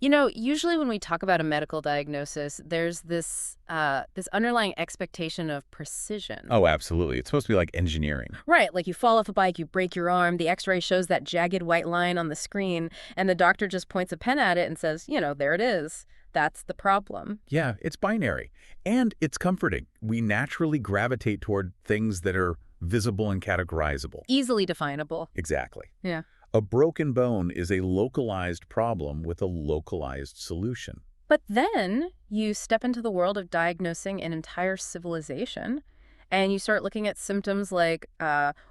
Usually when we talk about a medical diagnosis, there's this underlying expectation of precision. Oh, absolutely. It's supposed to be like engineering. Right, like you fall off a bike, you break your arm, the x-ray shows that jagged white line on the screen, and the doctor just points a pen at it and says, there it is. That's the problem. Yeah, it's binary. And it's comforting. We naturally gravitate toward things that are visible and categorizable. Easily definable. Exactly. Yeah. A broken bone is a localized problem with a localized solution. But then you step into the world of diagnosing an entire civilization, and you start looking at symptoms like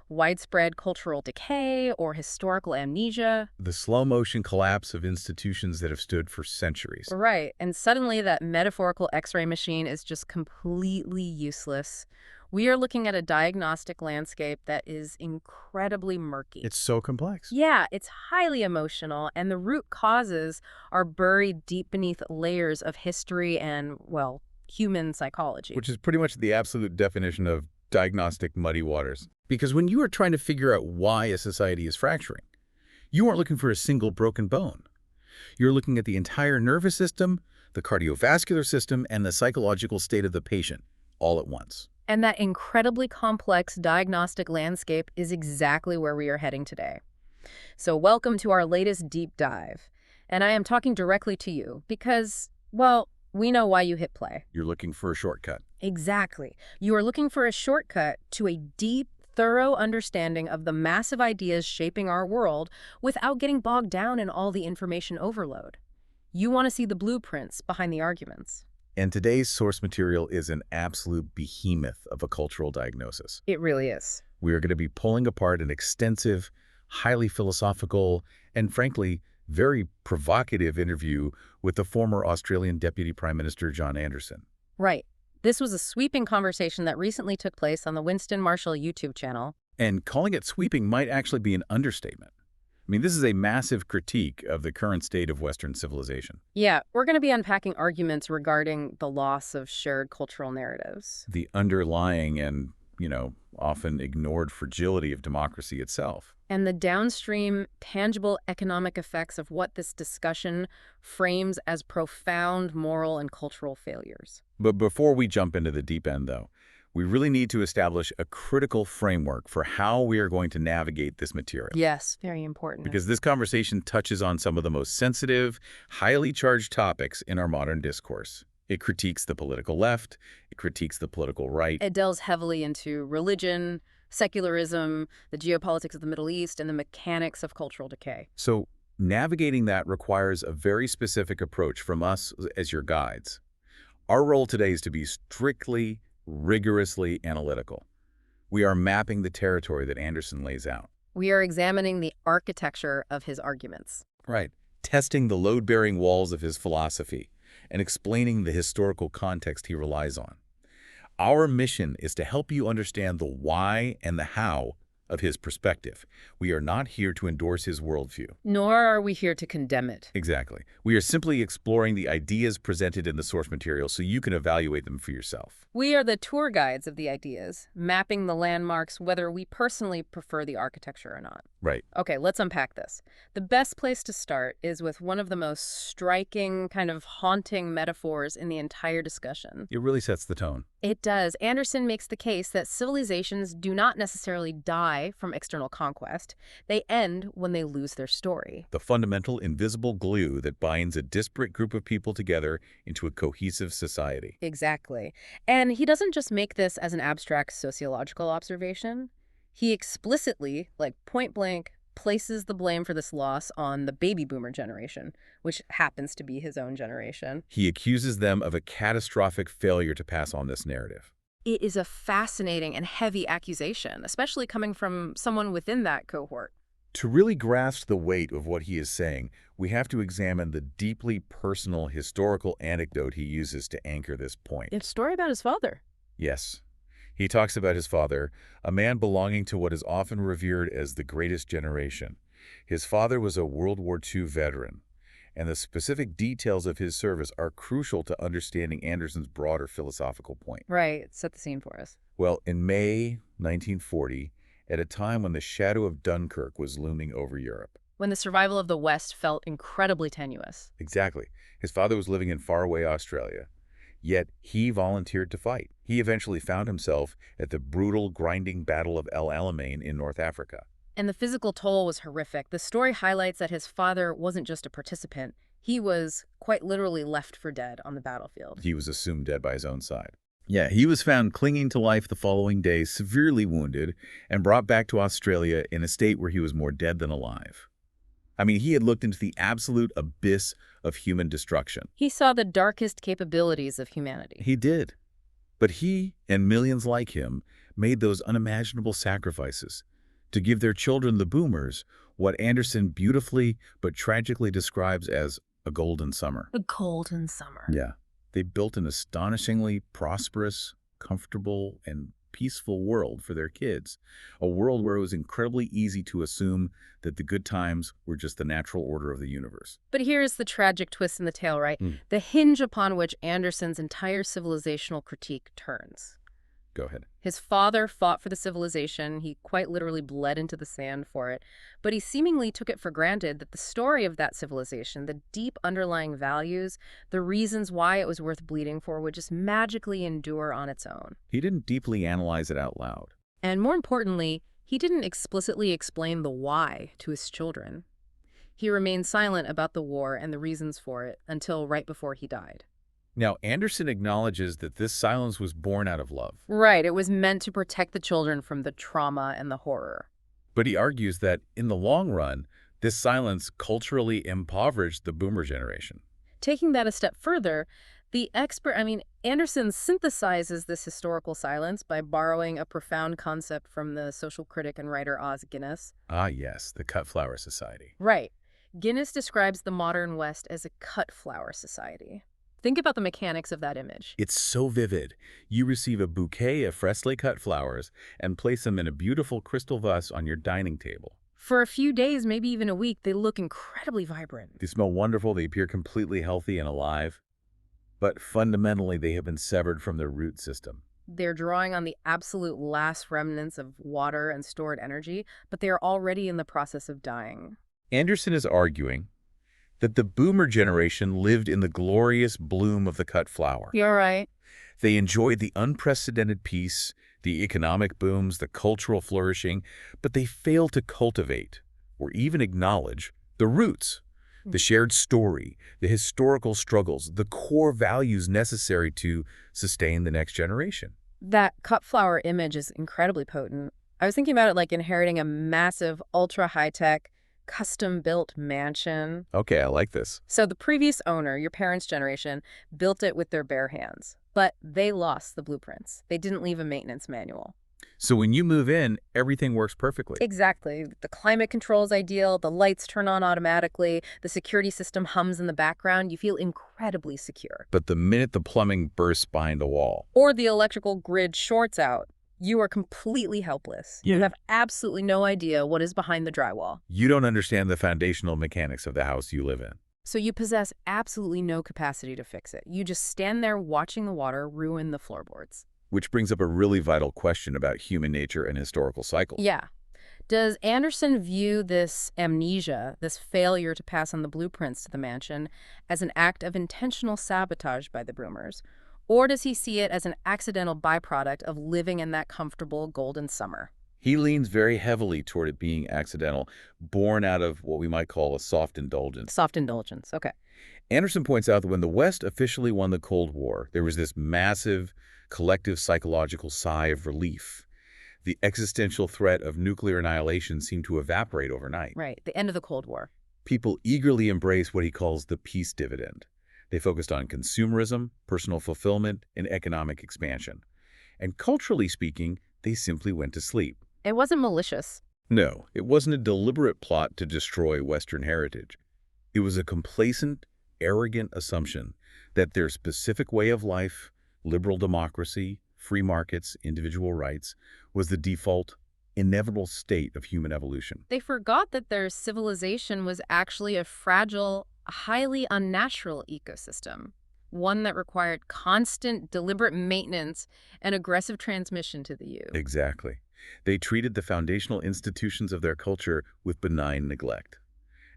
widespread cultural decay or historical amnesia. The slow-motion collapse of institutions that have stood for centuries. Right, and suddenly that metaphorical x-ray machine is just completely useless. We are looking at a diagnostic landscape that is incredibly murky. It's so complex. Yeah, it's highly emotional, and the root causes are buried deep beneath layers of history and, well, human psychology. Which is pretty much the absolute definition of diagnostic muddy waters. Because when you are trying to figure out why a society is fracturing, you aren't looking for a single broken bone. You're looking at the entire nervous system, the cardiovascular system, and the psychological state of the patient, all at once. And that incredibly complex diagnostic landscape is exactly where we are heading today. So welcome to our latest deep dive. And I am talking directly to you because, well, we know why you hit play. You're looking for a shortcut. Exactly. You are looking for a shortcut to a deep, thorough understanding of the massive ideas shaping our world without getting bogged down in all the information overload. You want to see the blueprints behind the arguments. And today's source material is an absolute behemoth of a cultural diagnosis. It really is. We are going to be pulling apart an extensive, highly philosophical, and frankly, very provocative interview with the former Australian Deputy Prime Minister John Anderson. Right. This was a sweeping conversation that recently took place on the Winston Marshall YouTube channel. And calling it sweeping might actually be an understatement. I mean, this is a massive critique of the current state of Western civilization. Yeah, we're going to be unpacking arguments regarding the loss of shared cultural narratives. The underlying and, often ignored fragility of democracy itself. And the downstream, tangible economic effects of what this discussion frames as profound moral and cultural failures. But before we jump into the deep end, though, we really need to establish a critical framework for how we are going to navigate this material. Yes, very important. Because this conversation touches on some of the most sensitive, highly charged topics in our modern discourse. It critiques the political left, it critiques the political right. It delves heavily into religion, secularism, the geopolitics of the Middle East, and the mechanics of cultural decay. So navigating that requires a very specific approach from us as your guides. Our role today is to be strictly, rigorously analytical. We are mapping the territory that Anderson lays out. We are examining the architecture of his arguments. Right. Testing the load-bearing walls of his philosophy and explaining the historical context he relies on. Our mission is to help you understand the why and the how of his perspective. We are not here to endorse his worldview. Nor are we here to condemn it. Exactly. We are simply exploring the ideas presented in the source material so you can evaluate them for yourself. We are the tour guides of the ideas, mapping the landmarks whether we personally prefer the architecture or not. Right. Okay, let's unpack this. The best place to start is with one of the most striking, kind of haunting metaphors in the entire discussion. It really sets the tone. It does. Anderson makes the case that civilizations do not necessarily die from external conquest. They end when they lose their story. The fundamental invisible glue that binds a disparate group of people together into a cohesive society. Exactly. And he doesn't just make this as an abstract sociological observation. He explicitly, like point blank, places the blame for this loss on the baby boomer generation, which happens to be his own generation. He accuses them of a catastrophic failure to pass on this narrative. It is a fascinating and heavy accusation, especially coming from someone within that cohort. To really grasp the weight of what he is saying, we have to examine the deeply personal historical anecdote he uses to anchor this point. It's a story about his father. Yes. He talks about his father, a man belonging to what is often revered as the greatest generation. His father was a World War II veteran, and the specific details of his service are crucial to understanding Anderson's broader philosophical point. Right. Set the scene for us. Well, in May 1940, at a time when the shadow of Dunkirk was looming over Europe. when the survival of the West felt incredibly tenuous. Exactly. His father was living in faraway Australia, yet he volunteered to fight. He eventually found himself at the brutal, grinding Battle of El Alamein in North Africa. And the physical toll was horrific. The story highlights that his father wasn't just a participant. He was quite literally left for dead on the battlefield. He was assumed dead by his own side. Yeah, he was found clinging to life the following day, severely wounded, and brought back to Australia in a state where he was more dead than alive. I mean, he had looked into the absolute abyss of human destruction. He saw the darkest capabilities of humanity. He did. But he, and millions like him, made those unimaginable sacrifices to give their children, the boomers, what Anderson beautifully but tragically describes as a golden summer. The golden summer. Yeah. They built an astonishingly prosperous, comfortable, and peaceful world for their kids, a world where it was incredibly easy to assume that the good times were just the natural order of the universe. But here's the tragic twist in the tale, right? The hinge upon which Anderson's entire civilizational critique turns. Go ahead. His father fought for the civilization. He quite literally bled into the sand for it. But he seemingly took it for granted that the story of that civilization, the deep underlying values, the reasons why it was worth bleeding for, would just magically endure on its own. He didn't deeply analyze it out loud. And more importantly, he didn't explicitly explain the why to his children. He remained silent about the war and the reasons for it until right before he died. Now, Anderson acknowledges that this silence was born out of love. Right, it was meant to protect the children from the trauma and the horror. But he argues that, in the long run, this silence culturally impoverished the boomer generation. Taking that a step further, Anderson synthesizes this historical silence by borrowing a profound concept from the social critic and writer Os Guinness. Ah, yes, the cut flower society. Right. Guinness describes the modern West as a cut flower society. Think about the mechanics of that image. It's so vivid. You receive a bouquet of freshly cut flowers and place them in a beautiful crystal vase on your dining table. For a few days, maybe even a week, they look incredibly vibrant. They smell wonderful, they appear completely healthy and alive. But fundamentally, they have been severed from their root system. They're drawing on the absolute last remnants of water and stored energy, but they are already in the process of dying. Anderson is arguing that the boomer generation lived in the glorious bloom of the cut flower. You're right. They enjoyed the unprecedented peace, the economic booms, the cultural flourishing, but they failed to cultivate or even acknowledge the roots, the shared story, the historical struggles, the core values necessary to sustain the next generation. That cut flower image is incredibly potent. I was thinking about it like inheriting a massive, ultra-high-tech, custom-built mansion. Okay, I like this. So the previous owner, your parents' generation, built it with their bare hands. But they lost the blueprints. They didn't leave a maintenance manual. So when you move in, everything works perfectly. Exactly. The climate control is ideal. The lights turn on automatically. The security system hums in the background. You feel incredibly secure. But the minute the plumbing bursts behind a wall, or the electrical grid shorts out, you are completely helpless. You have absolutely no idea what is behind the drywall. you don't understand the foundational mechanics of the house you live in. So you possess absolutely no capacity to fix it. You just stand there watching the water ruin the floorboards. Which brings up a really vital question about human nature and historical cycles. Yeah. Does Anderson view this amnesia, this failure to pass on the blueprints to the mansion, as an act of intentional sabotage by the boomers? Or does he see it as an accidental byproduct of living in that comfortable golden summer? He leans very heavily toward it being accidental, born out of what we might call a soft indulgence. Soft indulgence, okay. Anderson points out that when the West officially won the Cold War, there was this massive, collective psychological sigh of relief. The existential threat of nuclear annihilation seemed to evaporate overnight. Right, the end of the Cold War. People eagerly embraced what he calls the peace dividend. They focused on consumerism, personal fulfillment, and economic expansion. And culturally speaking, they simply went to sleep. It wasn't malicious. No, it wasn't a deliberate plot to destroy Western heritage. It was a complacent, arrogant assumption that their specific way of life, liberal democracy, free markets, individual rights, was the default, inevitable state of human evolution. They forgot that their civilization was actually a fragile, highly unnatural ecosystem, one that required constant, deliberate maintenance and aggressive transmission to the youth. Exactly. They treated the foundational institutions of their culture with benign neglect.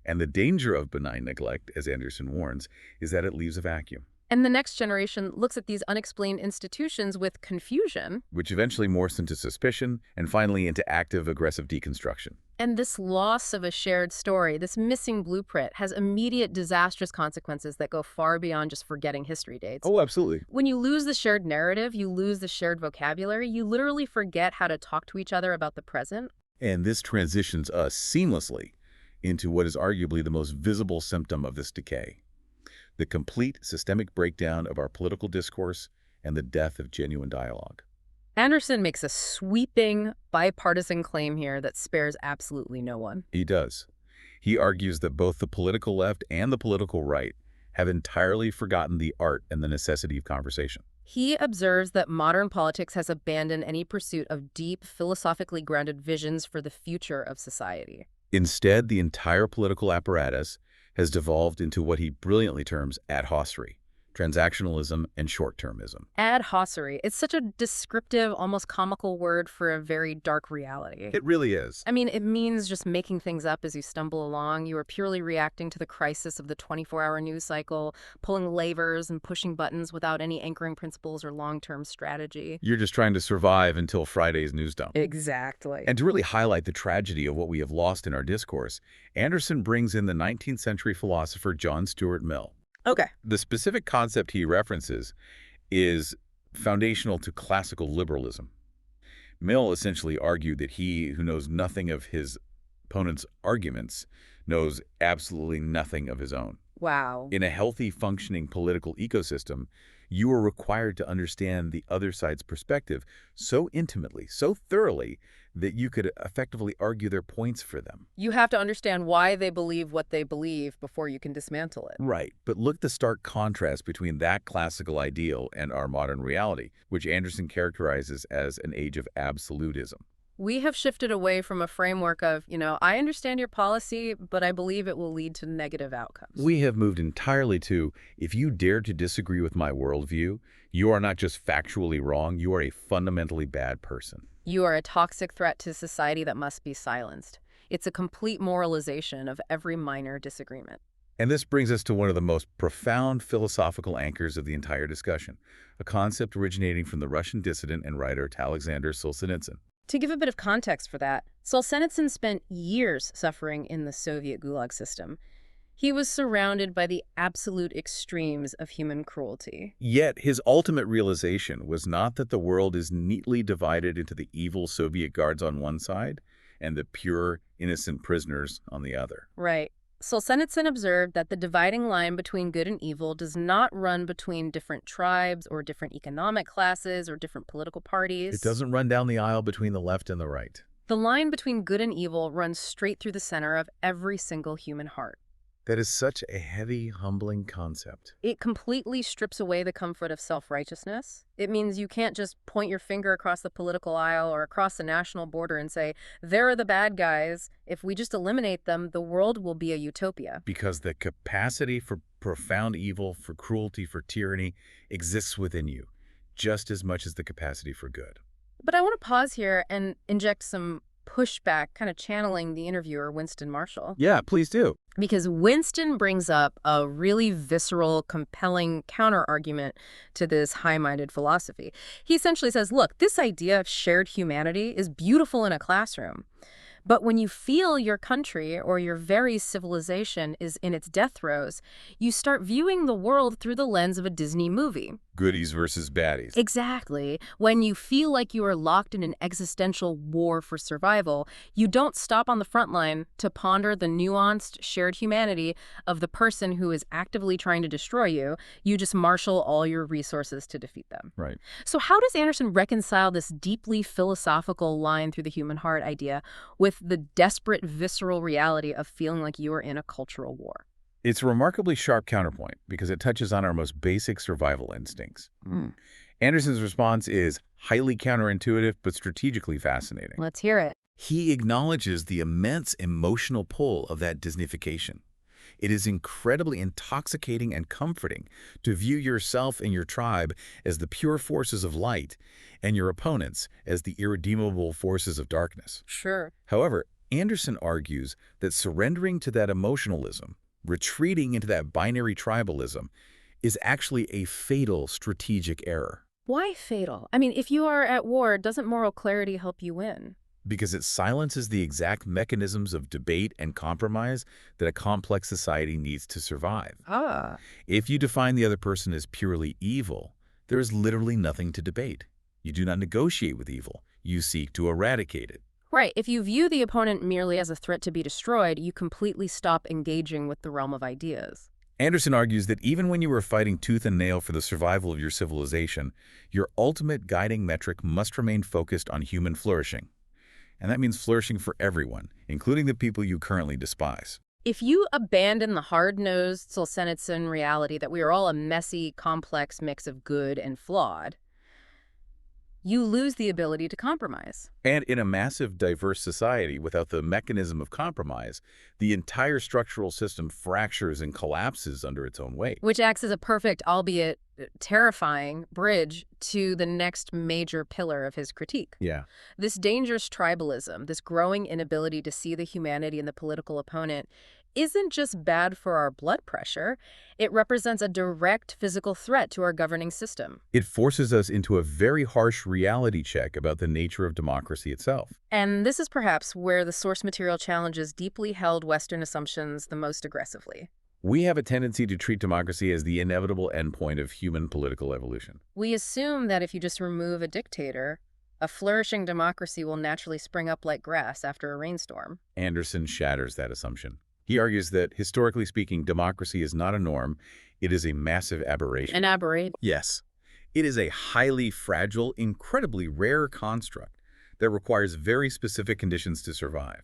And the danger of benign neglect, as Anderson warns, is that it leaves a vacuum, And the next generation looks at these unexplained institutions with confusion. which eventually morphs into suspicion and finally into active, aggressive deconstruction. And this loss of a shared story, this missing blueprint, has immediate disastrous consequences that go far beyond just forgetting history dates. Oh, absolutely. When you lose the shared narrative, you lose the shared vocabulary, you literally forget how to talk to each other about the present. And this transitions us seamlessly into what is arguably the most visible symptom of this decay: the complete systemic breakdown of our political discourse and the death of genuine dialogue. Anderson makes a sweeping, bipartisan claim here that spares absolutely no one. He does. He argues that both the political left and the political right have entirely forgotten the art and the necessity of conversation. He observes that modern politics has abandoned any pursuit of deep, philosophically grounded visions for the future of society. Instead, the entire political apparatus has devolved into what he brilliantly terms ad hossery, transactionalism and short-termism. Ad hossery. It's such a descriptive, almost comical word for a very dark reality. It really is. I mean, it means just making things up as you stumble along. You are purely reacting to the crisis of the 24-hour news cycle, pulling levers and pushing buttons without any anchoring principles or long-term strategy. You're just trying to survive until Friday's news dump. Exactly. And to really highlight the tragedy of what we have lost in our discourse, Anderson brings in the 19th century philosopher John Stuart Mill. Okay. The specific concept he references is foundational to classical liberalism. Mill essentially argued that he who knows nothing of his opponent's arguments knows absolutely nothing of his own. Wow. In a healthy, functioning political ecosystem, you are required to understand the other side's perspective so intimately, so thoroughly, that you could effectively argue their points for them. You have to understand why they believe what they believe before you can dismantle it. Right, but look at the stark contrast between that classical ideal and our modern reality, which Anderson characterizes as an age of absolutism. We have shifted away from a framework of, I understand your policy, but I believe it will lead to negative outcomes. We have moved entirely to, if you dare to disagree with my worldview, you are not just factually wrong, you are a fundamentally bad person. You are a toxic threat to society that must be silenced. It's a complete moralization of every minor disagreement. And this brings us to one of the most profound philosophical anchors of the entire discussion, a concept originating from the Russian dissident and writer Alexander Solzhenitsyn. To give a bit of context for that, Solzhenitsyn spent years suffering in the Soviet Gulag system. He was surrounded by the absolute extremes of human cruelty. Yet his ultimate realization was not that the world is neatly divided into the evil Soviet guards on one side and the pure, innocent prisoners on the other. Right. Solzhenitsyn observed that the dividing line between good and evil does not run between different tribes or different economic classes or different political parties. It doesn't run down the aisle between the left and the right. The line between good and evil runs straight through the center of every single human heart. That is such a heavy, humbling concept. It completely strips away the comfort of self-righteousness. It means you can't just point your finger across the political aisle or across the national border and say, there are the bad guys. If we just eliminate them, the world will be a utopia. Because the capacity for profound evil, for cruelty, for tyranny exists within you, just as much as the capacity for good. But I want to pause here and inject some pushback, kind of channeling the interviewer, Winston Marshall. Yeah, please do. Because Winston brings up a really visceral, compelling counter-argument to this high-minded philosophy. He essentially says, look, this idea of shared humanity is beautiful in a classroom. But when you feel your country or your very civilization is in its death throes, you start viewing the world through the lens of a Disney movie. Goodies versus baddies. Exactly. When you feel like you are locked in an existential war for survival, you don't stop on the front line to ponder the nuanced, shared humanity of the person who is actively trying to destroy you. You just marshal all your resources to defeat them. Right. So how does Anderson reconcile this deeply philosophical line through the human heart idea with the desperate, visceral reality of feeling like you are in a cultural war? It's a remarkably sharp counterpoint because it touches on our most basic survival instincts. Anderson's response is highly counterintuitive but strategically fascinating. Let's hear it. He acknowledges the immense emotional pull of that Disneyfication. It is incredibly intoxicating and comforting to view yourself and your tribe as the pure forces of light and your opponents as the irredeemable forces of darkness. Sure. However, Anderson argues that surrendering to that emotionalism, retreating into that binary tribalism, is actually a fatal strategic error Why fatal? I mean, if you are at war, doesn't moral clarity help you win? because it silences the exact mechanisms of debate and compromise that a complex society needs to survive. Ah. If you define the other person as purely evil, there is literally nothing to debate. You do not negotiate with evil. You seek to eradicate it. Right. If you view the opponent merely as a threat to be destroyed, you completely stop engaging with the realm of ideas. Anderson argues that even when you are fighting tooth and nail for the survival of your civilization, your ultimate guiding metric must remain focused on human flourishing. And that means flourishing for everyone, including the people you currently despise. If you abandon the hard-nosed Solzhenitsyn reality that we are all a messy, complex mix of good and flawed, you lose the ability to compromise. And in a massive, diverse society without the mechanism of compromise, the entire structural system fractures and collapses under its own weight. Which acts as a perfect, albeit terrifying, bridge to the next major pillar of his critique. Yeah. This dangerous tribalism, this growing inability to see the humanity in the political opponent, isn't just bad for our blood pressure. It represents a direct physical threat to our governing system. It forces us into a very harsh reality check about the nature of democracy itself. And this is perhaps where the source material challenges deeply held Western assumptions the most aggressively. We have a tendency to treat democracy as the inevitable endpoint of human political evolution. We assume that if you just remove a dictator, a flourishing democracy will naturally spring up like grass after a rainstorm. Anderson shatters that assumption. He argues that, historically speaking, democracy is not a norm. It is a massive aberration. An aberration. Yes. It is a highly fragile, incredibly rare construct that requires very specific conditions to survive.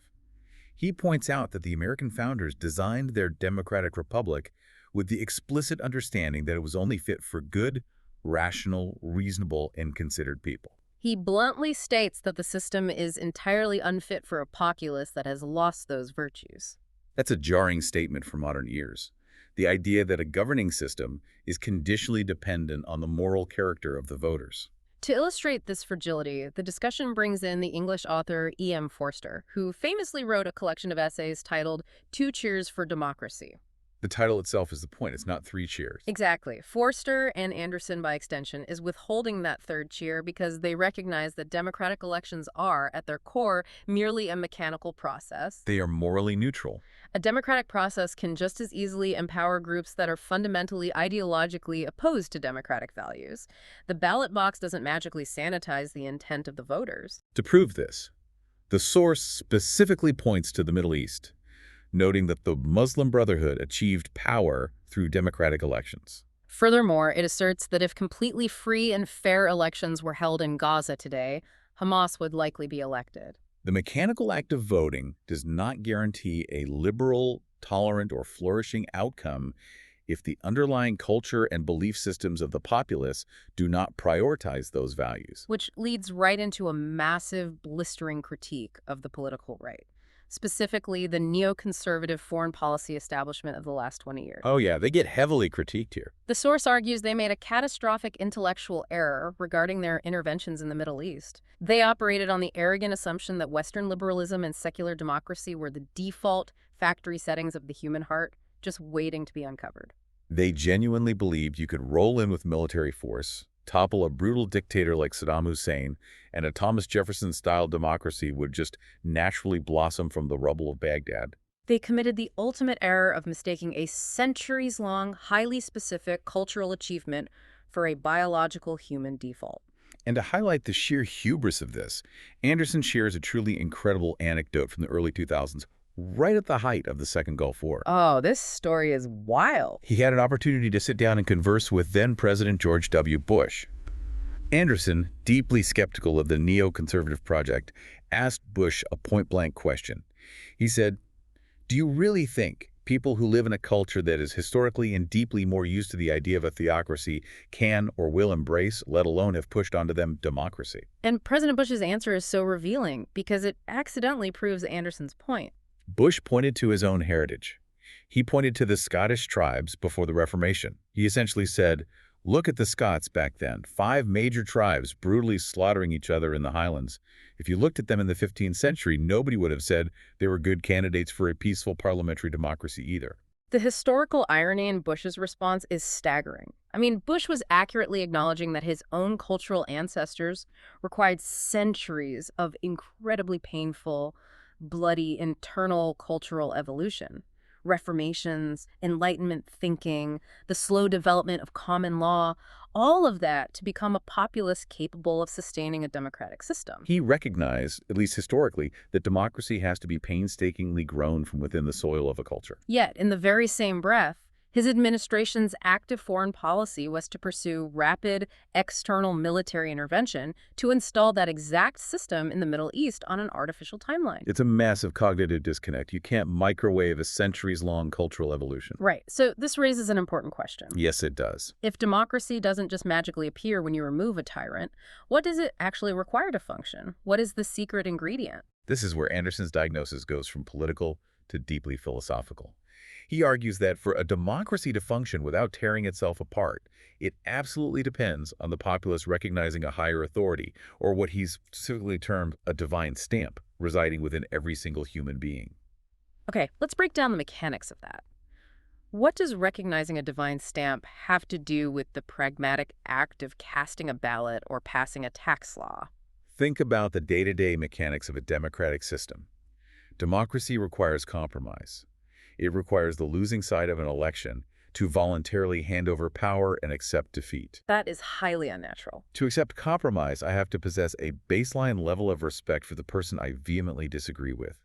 He points out that the American founders designed their democratic republic with the explicit understanding that it was only fit for good, rational, reasonable, and considered people. He bluntly states that the system is entirely unfit for a populace that has lost those virtues. That's a jarring statement for modern ears. The idea that a governing system is conditionally dependent on the moral character of the voters. To illustrate this fragility, the discussion brings in the English author E.M. Forster, who famously wrote a collection of essays titled Two Cheers for Democracy. The title itself is the point. It's not three cheers. Exactly. Forster, and Anderson by extension, is withholding that third cheer because they recognize that democratic elections are, at their core, merely a mechanical process. They are morally neutral. A democratic process can just as easily empower groups that are fundamentally ideologically opposed to democratic values. The ballot box doesn't magically sanitize the intent of the voters. To prove this, the source specifically points to the Middle East, noting that the Muslim Brotherhood achieved power through democratic elections. Furthermore, it asserts that if completely free and fair elections were held in Gaza today, Hamas would likely be elected. The mechanical act of voting does not guarantee a liberal, tolerant, or flourishing outcome if the underlying culture and belief systems of the populace do not prioritize those values. Which leads right into a massive, blistering critique of the political right. Specifically, the neoconservative foreign policy establishment of the last 20 years. Oh yeah, they get heavily critiqued here. The source argues they made a catastrophic intellectual error regarding their interventions in the Middle East. They operated on the arrogant assumption that Western liberalism and secular democracy were the default factory settings of the human heart, just waiting to be uncovered. They genuinely believed you could roll in with military force, topple a brutal dictator like Saddam Hussein, and a Thomas Jefferson-style democracy would just naturally blossom from the rubble of Baghdad. They committed the ultimate error of mistaking a centuries-long, highly specific cultural achievement for a biological human default. And to highlight the sheer hubris of this, Anderson shares a truly incredible anecdote from the early 2000s, right at the height of the Second Gulf War. Oh, this story is wild. He had an opportunity to sit down and converse with then-President George W. Bush. Anderson, deeply skeptical of the neoconservative project, asked Bush a point-blank question. He said, "Do you really think people who live in a culture that is historically and deeply more used to the idea of a theocracy can or will embrace, let alone have pushed onto them, democracy?" And President Bush's answer is so revealing because it accidentally proves Anderson's point. Bush pointed to his own heritage. He pointed to the Scottish tribes before the Reformation. He essentially said, Look at the Scots back then, 5 major tribes brutally slaughtering each other in the Highlands. If you looked at them in the 15th century, nobody would have said they were good candidates for a peaceful parliamentary democracy either. The historical irony in Bush's response is staggering. I mean, Bush was accurately acknowledging that his own cultural ancestors required centuries of incredibly painful, bloody internal cultural evolution. Reformations, Enlightenment thinking, the slow development of common law, all of that to become a populace capable of sustaining a democratic system. He recognized, at least historically, that democracy has to be painstakingly grown from within the soil of a culture. Yet, in the very same breath, his administration's active foreign policy was to pursue rapid external military intervention to install that exact system in the Middle East on an artificial timeline. It's a massive cognitive disconnect. You can't microwave a centuries-long cultural evolution. Right. So this raises an important question. Yes, it does. If democracy doesn't just magically appear when you remove a tyrant, what does it actually require to function? What is the secret ingredient? This is where Anderson's diagnosis goes from political to deeply philosophical. He argues that for a democracy to function without tearing itself apart, it absolutely depends on the populace recognizing a higher authority, or what he's specifically termed a divine stamp, residing within every single human being. Okay, let's break down the mechanics of that. What does recognizing a divine stamp have to do with the pragmatic act of casting a ballot or passing a tax law? Think about the day-to-day mechanics of a democratic system. Democracy requires compromise. It requires the losing side of an election to voluntarily hand over power and accept defeat. That is highly unnatural. To accept compromise, I have to possess a baseline level of respect for the person I vehemently disagree with.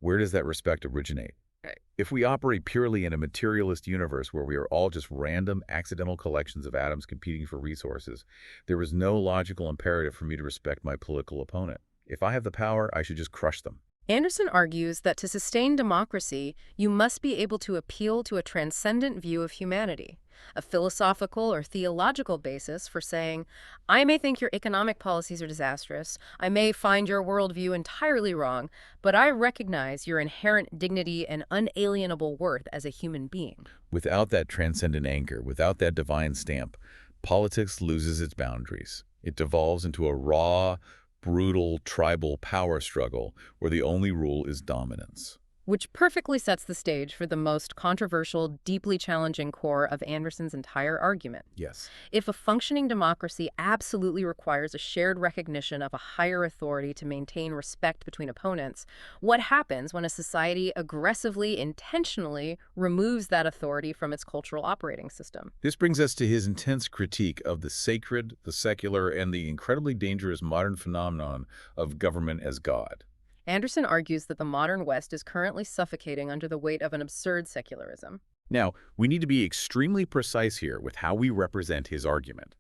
Where does that respect originate? Right. If we operate purely in a materialist universe where we are all just random, accidental collections of atoms competing for resources, there is no logical imperative for me to respect my political opponent. If I have the power, I should just crush them. Anderson argues that to sustain democracy, you must be able to appeal to a transcendent view of humanity, a philosophical or theological basis for saying, I may think your economic policies are disastrous, I may find your worldview entirely wrong, but I recognize your inherent dignity and unalienable worth as a human being. Without that transcendent anchor, without that divine stamp, politics loses its boundaries. It devolves into a raw, brutal tribal power struggle where the only rule is dominance. Which perfectly sets the stage for the most controversial, deeply challenging core of Anderson's entire argument. Yes. If a functioning democracy absolutely requires a shared recognition of a higher authority to maintain respect between opponents, what happens when a society aggressively, intentionally removes that authority from its cultural operating system? This brings us to his intense critique of the sacred, the secular, and the incredibly dangerous modern phenomenon of government as God. Anderson argues that the modern West is currently suffocating under the weight of an absurd secularism. Now, we need to be extremely precise here with how we represent his argument.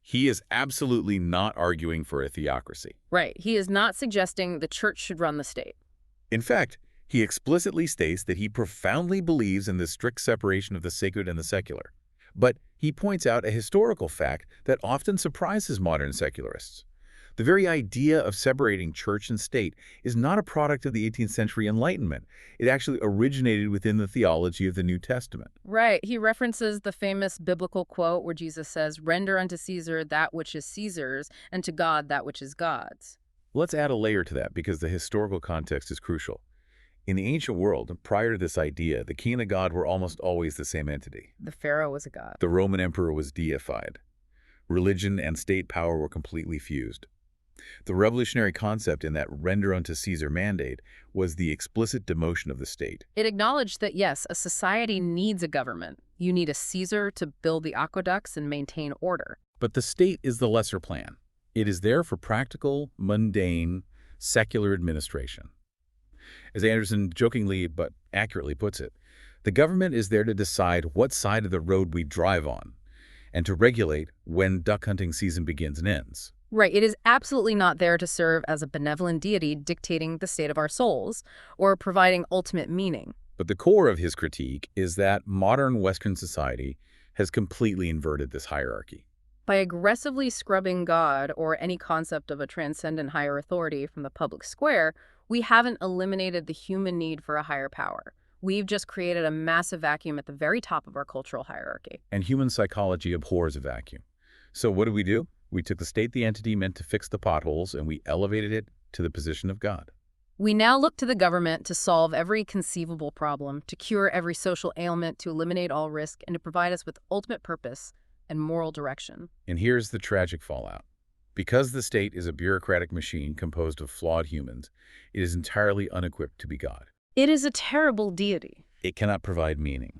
He is absolutely not arguing for a theocracy. Right. He is not suggesting the church should run the state. In fact, he explicitly states that he profoundly believes in the strict separation of the sacred and the secular. But he points out a historical fact that often surprises modern secularists. The very idea of separating church and state is not a product of the 18th century Enlightenment. It actually originated within the theology of the New Testament. Right. He references the famous biblical quote where Jesus says, "Render unto Caesar that which is Caesar's, and to God that which is God's." Let's add a layer to that because the historical context is crucial. In the ancient world, prior to this idea, the king and the god were almost always the same entity. The pharaoh was a god. The Roman emperor was deified. Religion and state power were completely fused. The revolutionary concept in that render unto Caesar mandate was the explicit demotion of the state. It acknowledged that, yes, a society needs a government. You need a Caesar to build the aqueducts and maintain order. But the state is the lesser plan. It is there for practical, mundane, secular administration. As Anderson jokingly but accurately puts it, the government is there to decide what side of the road we drive on and to regulate when duck hunting season begins and ends. Right. It is absolutely not there to serve as a benevolent deity dictating the state of our souls or providing ultimate meaning. But the core of his critique is that modern Western society has completely inverted this hierarchy. By aggressively scrubbing God or any concept of a transcendent higher authority from the public square, we haven't eliminated the human need for a higher power. We've just created a massive vacuum at the very top of our cultural hierarchy. And human psychology abhors a vacuum. So what did we do? We took the state the entity meant to fix the potholes and we elevated it to the position of God. We now look to the government to solve every conceivable problem, to cure every social ailment, to eliminate all risk, and to provide us with ultimate purpose and moral direction. And here's the tragic fallout. Because the state is a bureaucratic machine composed of flawed humans, it is entirely unequipped to be God. It is a terrible deity. It cannot provide meaning.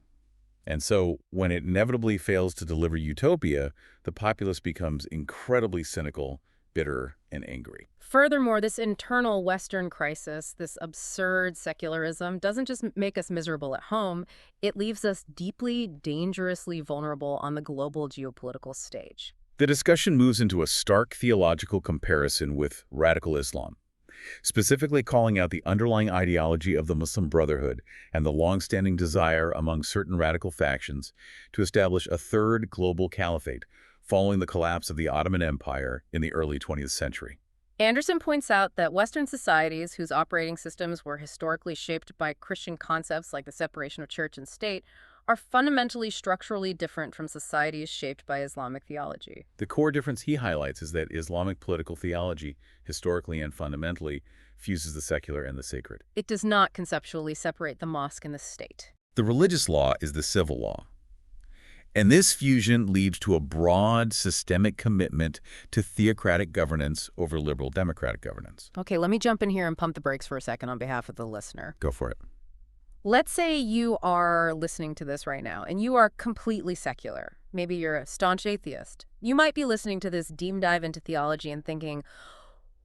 And so, when it inevitably fails to deliver utopia, the populace becomes incredibly cynical, bitter, and angry. Furthermore, this internal Western crisis, this absurd secularism, doesn't just make us miserable at home, it leaves us deeply, dangerously vulnerable on the global geopolitical stage. The discussion moves into a stark theological comparison with radical Islam, specifically calling out the underlying ideology of the Muslim Brotherhood and the long-standing desire among certain radical factions to establish a third global caliphate following the collapse of the Ottoman Empire in the early 20th century. Anderson points out that Western societies, whose operating systems were historically shaped by Christian concepts like the separation of church and state, are fundamentally structurally different from societies shaped by Islamic theology. The core difference he highlights is that Islamic political theology, historically and fundamentally, fuses the secular and the sacred. It does not conceptually separate the mosque and the state. The religious law is the civil law. And this fusion leads to a broad, systemic commitment to theocratic governance over liberal democratic governance. Okay, let me jump in here and pump the brakes for a second on behalf of the listener. Go for it. Let's say you are listening to this right now and you are completely secular. Maybe you're a staunch atheist. You might be listening to this deep dive into theology and thinking,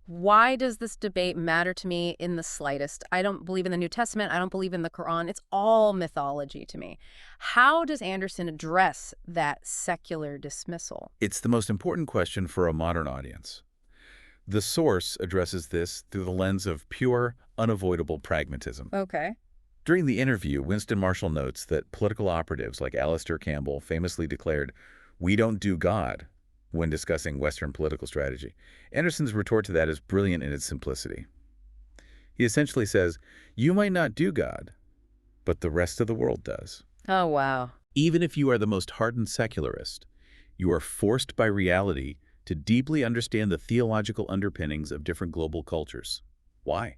why does this debate matter to me in the slightest? I don't believe in the New Testament. I don't believe in the Quran. It's all mythology to me. How does Anderson address that secular dismissal? It's the most important question for a modern audience. The source addresses this through the lens of pure, unavoidable pragmatism. Okay. During the interview, Winston Marshall notes that political operatives like Alastair Campbell famously declared, "We don't do God," when discussing Western political strategy. Anderson's retort to that is brilliant in its simplicity. He essentially says, you might not do God, but the rest of the world does. Oh, wow. Even if you are the most hardened secularist, you are forced by reality to deeply understand the theological underpinnings of different global cultures. Why?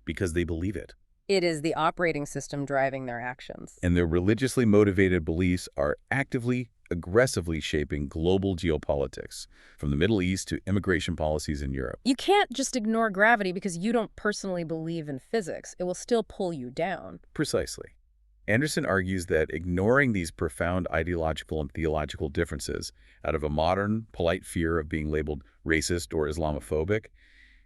Because they believe it. It is the operating system driving their actions. And their religiously motivated beliefs are actively, aggressively shaping global geopolitics, from the Middle East to immigration policies in Europe. You can't just ignore gravity because you don't personally believe in physics. It will still pull you down. Precisely. Anderson argues that ignoring these profound ideological and theological differences out of a modern, polite fear of being labeled racist or Islamophobic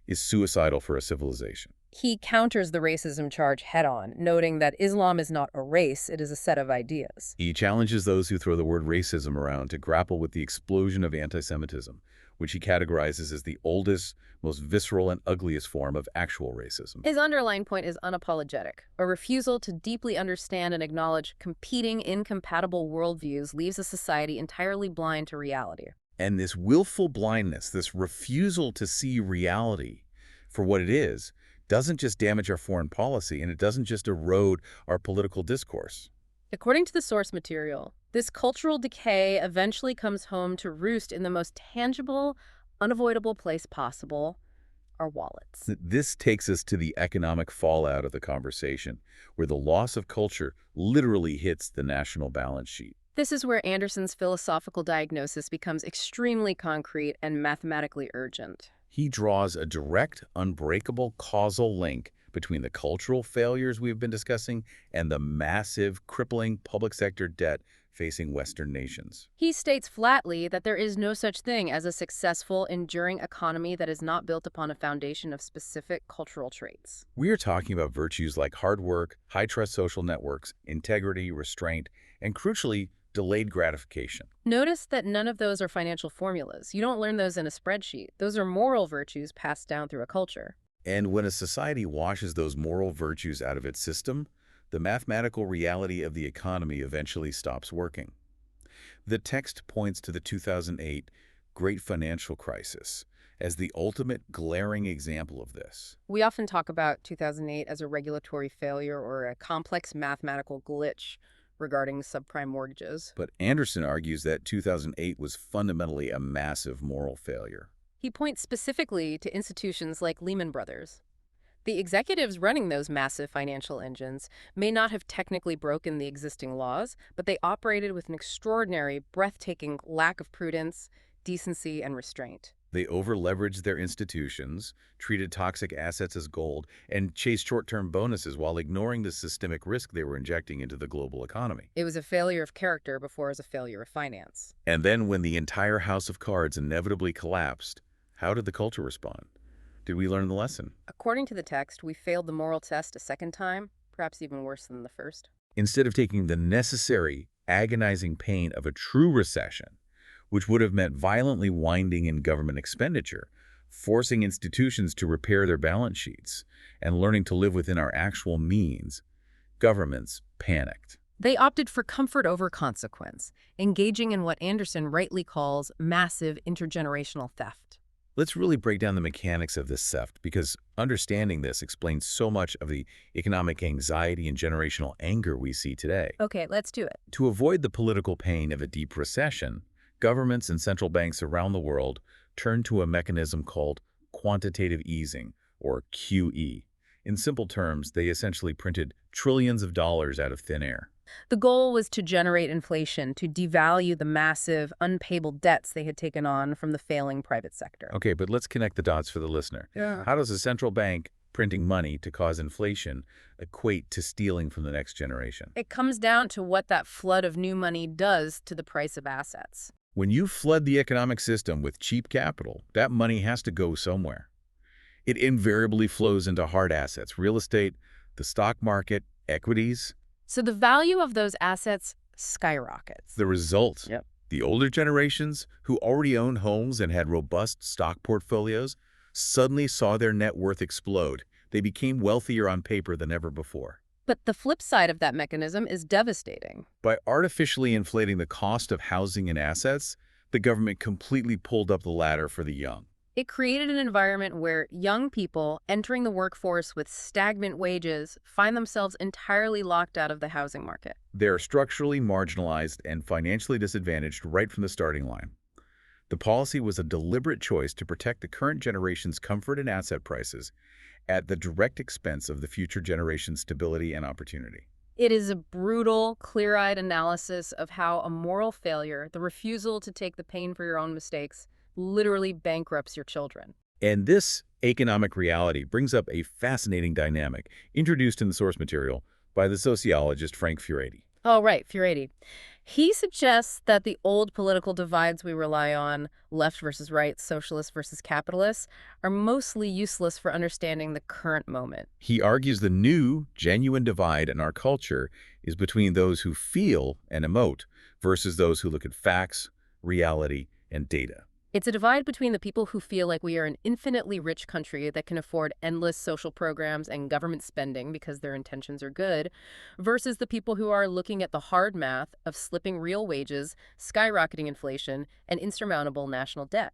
is suicidal for a civilization. He counters the racism charge head-on, noting that Islam is not a race, it is a set of ideas. He challenges those who throw the word racism around to grapple with the explosion of anti-Semitism, which he categorizes as the oldest, most visceral and ugliest form of actual racism. His underlying point is unapologetic. A refusal to deeply understand and acknowledge competing, incompatible worldviews leaves a society entirely blind to reality. And this willful blindness, this refusal to see reality for what it is, doesn't just damage our foreign policy, and it doesn't just erode our political discourse. According to the source material, this cultural decay eventually comes home to roost in the most tangible, unavoidable place possible, our wallets. This takes us to the economic fallout of the conversation, where the loss of culture literally hits the national balance sheet. This is where Anderson's philosophical diagnosis becomes extremely concrete and mathematically urgent. He draws a direct, unbreakable causal link between the cultural failures we've been discussing and the massive, crippling public sector debt facing Western nations. He states flatly that there is no such thing as a successful, enduring economy that is not built upon a foundation of specific cultural traits. We are talking about virtues like hard work, high-trust social networks, integrity, restraint, and crucially, delayed gratification. Notice that none of those are financial formulas. You don't learn those in a spreadsheet. Those are moral virtues passed down through a culture. And when a society washes those moral virtues out of its system, the mathematical reality of the economy eventually stops working. The text points to the 2008 Great Financial Crisis as the ultimate glaring example of this. We often talk about 2008 as a regulatory failure or a complex mathematical glitch regarding subprime mortgages. But Anderson argues that 2008 was fundamentally a massive moral failure. He points specifically to institutions like Lehman Brothers. The executives running those massive financial engines may not have technically broken the existing laws, but they operated with an extraordinary, breathtaking lack of prudence, decency, and restraint. They over-leveraged their institutions, treated toxic assets as gold, and chased short-term bonuses while ignoring the systemic risk they were injecting into the global economy. It was a failure of character before it was a failure of finance. And then when the entire house of cards inevitably collapsed, how did the culture respond? Did we learn the lesson? According to the text, we failed the moral test a second time, perhaps even worse than the first. Instead of taking the necessary, agonizing pain of a true recession, which would have meant violently winding in government expenditure, forcing institutions to repair their balance sheets, and learning to live within our actual means, governments panicked. They opted for comfort over consequence, engaging in what Anderson rightly calls massive intergenerational theft. Let's really break down the mechanics of this theft, because understanding this explains so much of the economic anxiety and generational anger we see today. Okay, let's do it. To avoid the political pain of a deep recession, governments and central banks around the world turned to a mechanism called quantitative easing, or QE. In simple terms, they essentially printed trillions of dollars out of thin air. The goal was to generate inflation, to devalue the massive, unpayable debts they had taken on from the failing private sector. Okay, but let's connect the dots for the listener. Yeah. How does a central bank printing money to cause inflation equate to stealing from the next generation? It comes down to what that flood of new money does to the price of assets. When you flood the economic system with cheap capital, that money has to go somewhere. It invariably flows into hard assets, real estate, the stock market, equities. So the value of those assets skyrockets. The result, Yep. the older generations who already owned homes and had robust stock portfolios suddenly saw their net worth explode. They became wealthier on paper than ever before. But the flip side of that mechanism is devastating. By artificially inflating the cost of housing and assets, the government completely pulled up the ladder for the young. It created an environment where young people entering the workforce with stagnant wages find themselves entirely locked out of the housing market. They are structurally marginalized and financially disadvantaged right from the starting line. The policy was a deliberate choice to protect the current generation's comfort and asset prices at the direct expense of the future generation's stability and opportunity. It is a brutal, clear-eyed analysis of how a moral failure, the refusal to take the pain for your own mistakes, literally bankrupts your children. And this economic reality brings up a fascinating dynamic introduced in the source material by the sociologist Frank Furedi. Oh, right, Furedi. He suggests that the old political divides we rely on, left versus right, socialist versus capitalists, are mostly useless for understanding the current moment. He argues the new, genuine divide in our culture is between those who feel and emote versus those who look at facts, reality, and data. It's a divide between the people who feel like we are an infinitely rich country that can afford endless social programs and government spending because their intentions are good, versus the people who are looking at the hard math of slipping real wages, skyrocketing inflation, and insurmountable national debt.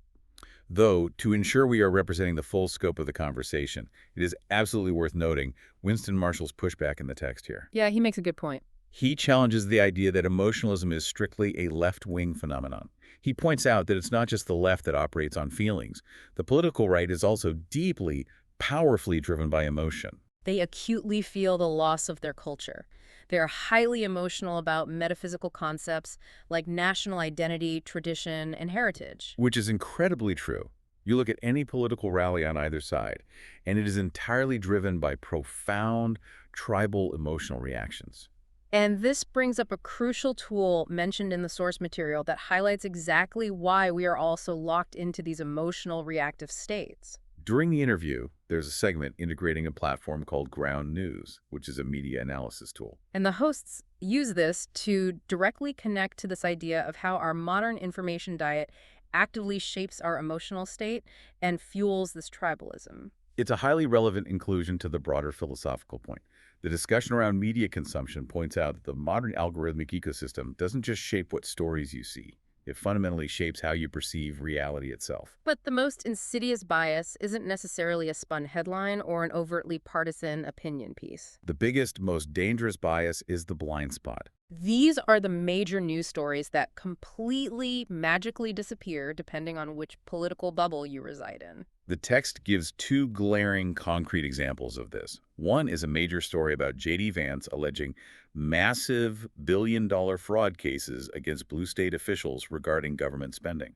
Though, to ensure we are representing the full scope of the conversation, it is absolutely worth noting Winston Marshall's pushback in the text here. Yeah, he makes a good point. He challenges the idea that emotionalism is strictly a left-wing phenomenon. He points out that it's not just the left that operates on feelings. The political right is also deeply, powerfully driven by emotion. They acutely feel the loss of their culture. They're highly emotional about metaphysical concepts like national identity, tradition, and heritage. Which is incredibly true. You look at any political rally on either side, and it is entirely driven by profound, tribal emotional reactions. And this brings up a crucial tool mentioned in the source material that highlights exactly why we are all so locked into these emotional reactive states. During the interview, there's a segment integrating a platform called Ground News, which is a media analysis tool. And the hosts use this to directly connect to this idea of how our modern information diet actively shapes our emotional state and fuels this tribalism. It's a highly relevant inclusion to the broader philosophical point. The discussion around media consumption points out that the modern algorithmic ecosystem doesn't just shape what stories you see. It fundamentally shapes how you perceive reality itself. But the most insidious bias isn't necessarily a spun headline or an overtly partisan opinion piece. The biggest, most dangerous bias is the blind spot. These are the major news stories that completely magically disappear depending on which political bubble you reside in. The text gives two glaring, concrete examples of this. One is a major story about J.D. Vance alleging massive billion-dollar fraud cases against blue state officials regarding government spending.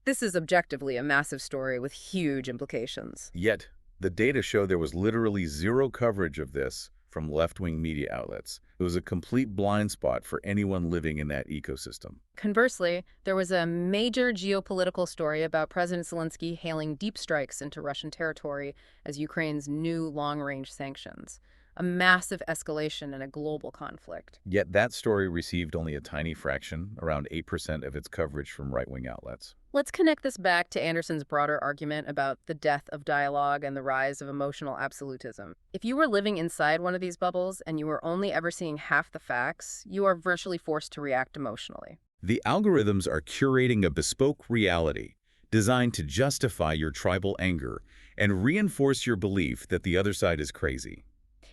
This is objectively a massive story with huge implications. Yet, the data show there was literally zero coverage of this from left-wing media outlets. It was a complete blind spot for anyone living in that ecosystem. Conversely, there was a major geopolitical story about President Zelensky hailing deep strikes into Russian territory as Ukraine's new long-range sanctions, a massive escalation in a global conflict. Yet that story received only a tiny fraction, around 8% of its coverage from right-wing outlets. Let's connect this back to Anderson's broader argument about the death of dialogue and the rise of emotional absolutism. If you were living inside one of these bubbles and you were only ever seeing half the facts, you are virtually forced to react emotionally. The algorithms are curating a bespoke reality designed to justify your tribal anger and reinforce your belief that the other side is crazy.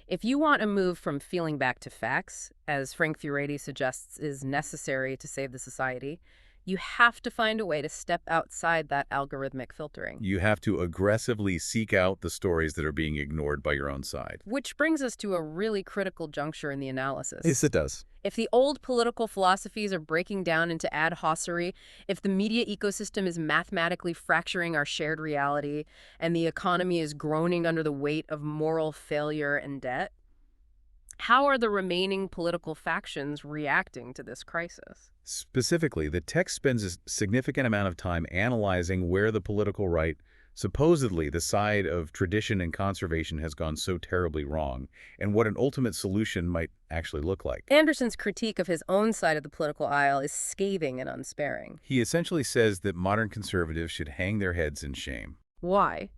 If you want to move from feeling back to facts, as Frank Furedi suggests is necessary to save the society, you have to find a way to step outside that algorithmic filtering. You have to aggressively seek out the stories that are being ignored by your own side. Which brings us to a really critical juncture in the analysis. Yes, it does. If the old political philosophies are breaking down into ad hocery, if the media ecosystem is mathematically fracturing our shared reality, and the economy is groaning under the weight of moral failure and debt, how are the remaining political factions reacting to this crisis? Specifically, the text spends a significant amount of time analyzing where the political right, supposedly the side of tradition and conservation, has gone so terribly wrong, and what an ultimate solution might actually look like. Anderson's critique of his own side of the political aisle is scathing and unsparing. He essentially says that modern conservatives should hang their heads in shame. Why?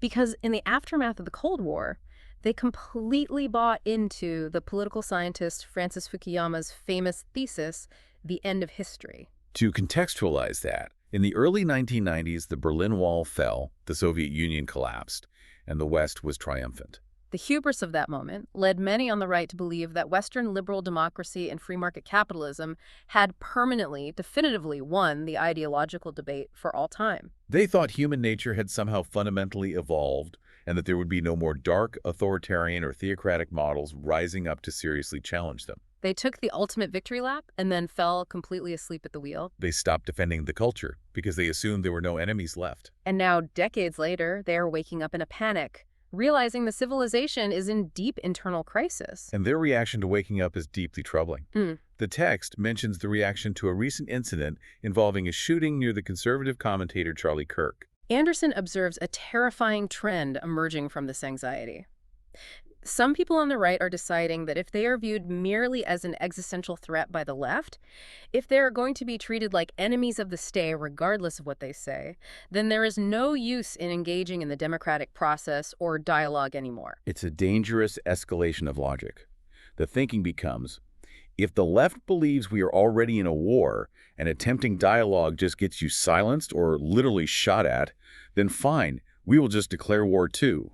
Because in the aftermath of the Cold War, they completely bought into the political scientist Francis Fukuyama's famous thesis, the end of history. To contextualize that, in the early 1990s, the Berlin Wall fell, the Soviet Union collapsed, and the West was triumphant. The hubris of that moment led many on the right to believe that Western liberal democracy and free market capitalism had permanently, definitively won the ideological debate for all time. They thought human nature had somehow fundamentally evolved, and that there would be no more dark, authoritarian, or theocratic models rising up to seriously challenge them. They took the ultimate victory lap and then fell completely asleep at the wheel. They stopped defending the culture because they assumed there were no enemies left. And now, decades later, they are waking up in a panic, realizing the civilization is in deep internal crisis. And their reaction to waking up is deeply troubling. The text mentions the reaction to a recent incident involving a shooting near the conservative commentator Charlie Kirk. Anderson observes a terrifying trend emerging from this anxiety. Some people on the right are deciding that if they are viewed merely as an existential threat by the left, if they are going to be treated like enemies of the state regardless of what they say, then there is no use in engaging in the democratic process or dialogue anymore. It's a dangerous escalation of logic. The thinking becomes, if the left believes we are already in a war and attempting dialogue just gets you silenced or literally shot at, then fine, we will just declare war too.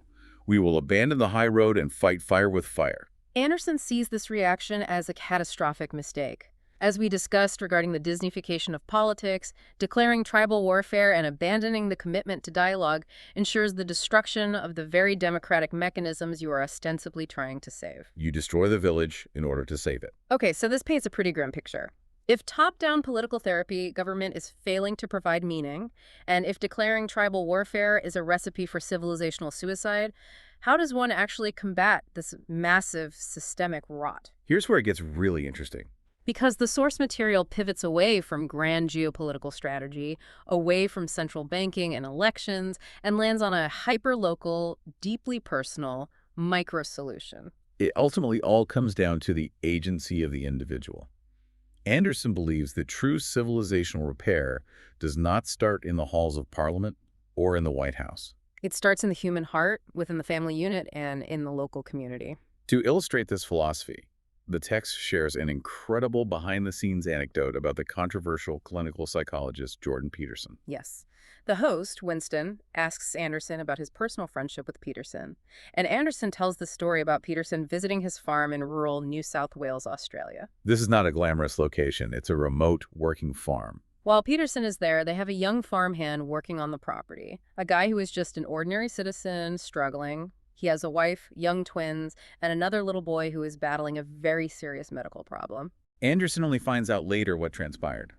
We will abandon the high road and fight fire with fire. Anderson sees this reaction as a catastrophic mistake. As we discussed regarding the Disneyfication of politics, declaring tribal warfare and abandoning the commitment to dialogue ensures the destruction of the very democratic mechanisms you are ostensibly trying to save. You destroy the village in order to save it. Okay, so this paints a pretty grim picture. If top-down political therapy government is failing to provide meaning, and if declaring tribal warfare is a recipe for civilizational suicide, how does one actually combat this massive systemic rot? Here's where it gets really interesting. Because the source material pivots away from grand geopolitical strategy, away from central banking and elections, and lands on a hyper-local, deeply personal, micro-solution. It ultimately all comes down to the agency of the individual. Anderson believes that true civilizational repair does not start in the halls of Parliament or in the White House. It starts in the human heart, within the family unit, and in the local community. To illustrate this philosophy, The text shares an incredible behind-the-scenes anecdote about the controversial clinical psychologist Jordan Peterson. Yes. The host, Winston, asks Anderson about his personal friendship with Peterson, and Anderson tells the story about Peterson visiting his farm in rural New South Wales, Australia. This is not a glamorous location. It's a remote working farm. While Peterson is there, they have a young farmhand working on the property, a guy who is just an ordinary citizen struggling. He has a wife, young twins, and another little boy who is battling a very serious medical problem. Anderson only finds out later what transpired.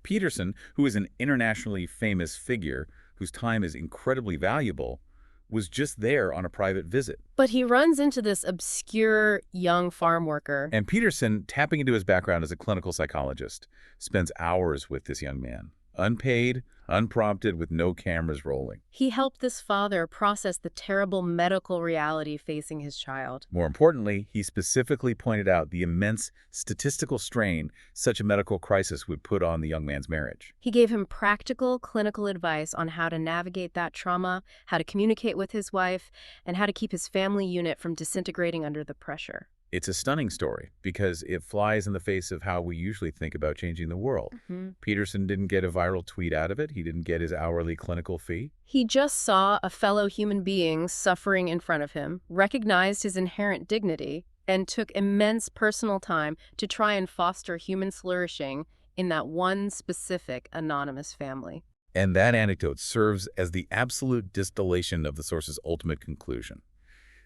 Peterson, who is an internationally famous figure whose time is incredibly valuable, was just there on a private visit. But he runs into this obscure young farm worker. And Peterson, tapping into his background as a clinical psychologist, spends hours with this young man, unpaid, unprompted, with no cameras rolling. He helped this father process the terrible medical reality facing his child. More importantly, he specifically pointed out the immense statistical strain such a medical crisis would put on the young man's marriage. He gave him practical clinical advice on how to navigate that trauma, how to communicate with his wife, and how to keep his family unit from disintegrating under the pressure. It's a stunning story because it flies in the face of how we usually think about changing the world. Peterson didn't get a viral tweet out of it. He didn't get his hourly clinical fee. He just saw a fellow human being suffering in front of him, recognized his inherent dignity, and took immense personal time to try and foster human flourishing in that one specific anonymous family. And that anecdote serves as the absolute distillation of the source's ultimate conclusion.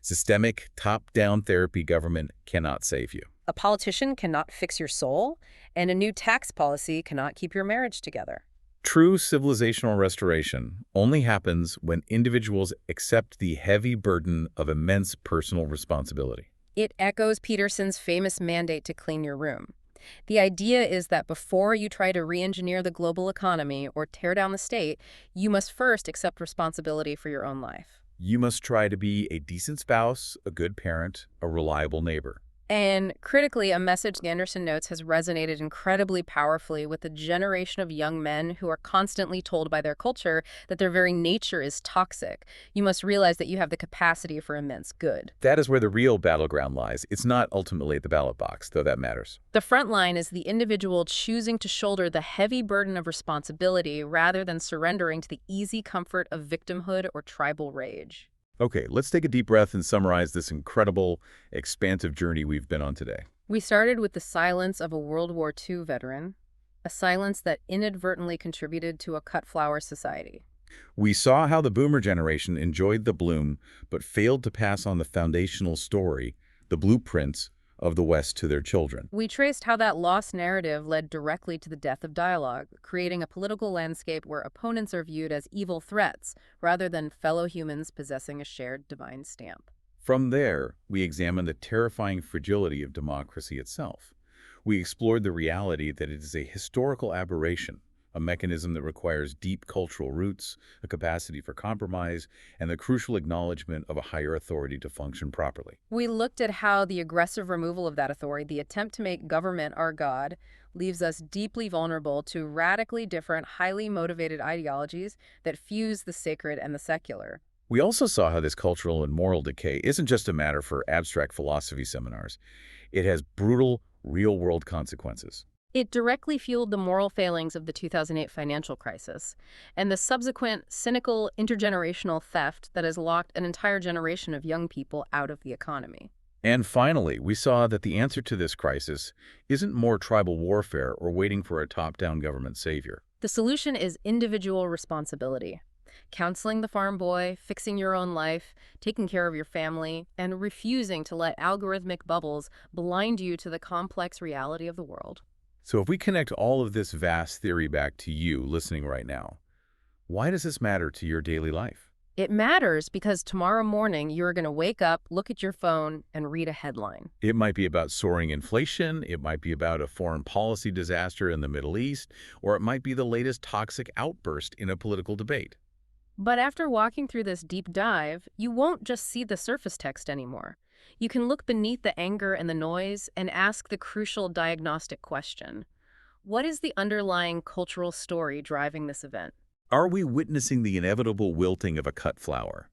Systemic, top-down therapy government cannot save you. A politician cannot fix your soul, and a new tax policy cannot keep your marriage together. True civilizational restoration only happens when individuals accept the heavy burden of immense personal responsibility. It echoes Peterson's famous mandate to clean your room. The idea is that before you try to re-engineer the global economy or tear down the state, you must first accept responsibility for your own life. You must try to be a decent spouse, a good parent, a reliable neighbor. And critically, a message Anderson notes has resonated incredibly powerfully with a generation of young men who are constantly told by their culture that their very nature is toxic. You must realize that you have the capacity for immense good. That is where the real battleground lies. It's not ultimately at the ballot box, though that matters. The front line is the individual choosing to shoulder the heavy burden of responsibility rather than surrendering to the easy comfort of victimhood or tribal rage. Okay, let's take a deep breath and summarize this incredible, expansive journey we've been on today. We started with the silence of a World War II veteran, a silence that inadvertently contributed to a cut-flower society. We saw how the boomer generation enjoyed the bloom, but failed to pass on the foundational story, the blueprints of the West to their children. We traced how that lost narrative led directly to the death of dialogue, creating a political landscape where opponents are viewed as evil threats rather than fellow humans possessing a shared divine stamp. From there, we examined the terrifying fragility of democracy itself. We explored the reality that it is a historical aberration, a mechanism that requires deep cultural roots, a capacity for compromise, and the crucial acknowledgement of a higher authority to function properly. We looked at how the aggressive removal of that authority, the attempt to make government our god, leaves us deeply vulnerable to radically different, highly motivated ideologies that fuse the sacred and the secular. We also saw how this cultural and moral decay isn't just a matter for abstract philosophy seminars. It has brutal, real-world consequences. It directly fueled the moral failings of the 2008 financial crisis and the subsequent cynical intergenerational theft that has locked an entire generation of young people out of the economy. And finally, we saw that the answer to this crisis isn't more tribal warfare or waiting for a top-down government savior. The solution is individual responsibility. Counseling the farm boy, fixing your own life, taking care of your family, and refusing to let algorithmic bubbles blind you to the complex reality of the world. So if we connect all of this vast theory back to you listening right now, why does this matter to your daily life? It matters because tomorrow morning you're going to wake up, look at your phone, and read a headline. It might be about soaring inflation, it might be about a foreign policy disaster in the Middle East, or it might be the latest toxic outburst in a political debate. But after walking through this deep dive, you won't just see the surface text anymore. You can look beneath the anger and the noise and ask the crucial diagnostic question. What is the underlying cultural story driving this event? Are we witnessing the inevitable wilting of a cut flower?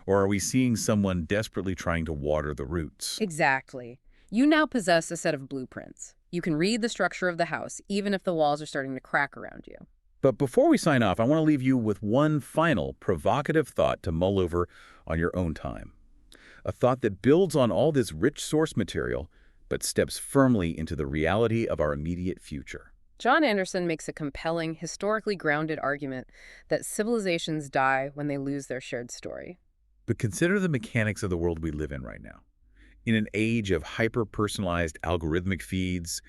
Or are we seeing someone desperately trying to water the roots? Exactly. You now possess a set of blueprints. You can read the structure of the house, even if the walls are starting to crack around you. But before we sign off, I want to leave you with one final provocative thought to mull over on your own time. A thought that builds on all this rich source material, but steps firmly into the reality of our immediate future. John Anderson makes a compelling, historically grounded argument that civilizations die when they lose their shared story. But consider the mechanics of the world we live in right now. In an age of hyper-personalized algorithmic feeds,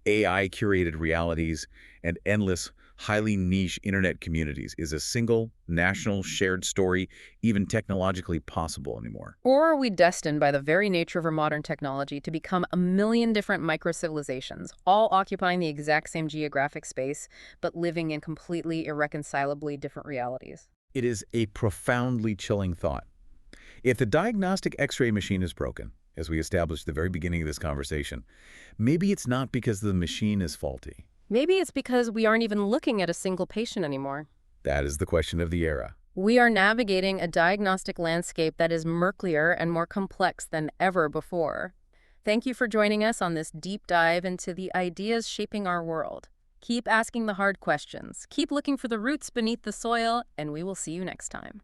AI-curated realities, and endless, highly niche internet communities, is a single, national, shared story even technologically possible anymore? Or are we destined by the very nature of our modern technology to become a million different micro-civilizations, all occupying the exact same geographic space, but living in completely irreconcilably different realities? It is a profoundly chilling thought. If the diagnostic X-ray machine is broken, as we established at the very beginning of this conversation, maybe it's not because the machine is faulty. Maybe it's because we aren't even looking at a single patient anymore. That is the question of the era. We are navigating a diagnostic landscape that is murkier and more complex than ever before. Thank you for joining us on this deep dive into the ideas shaping our world. Keep asking the hard questions, keep looking for the roots beneath the soil, and we will see you next time.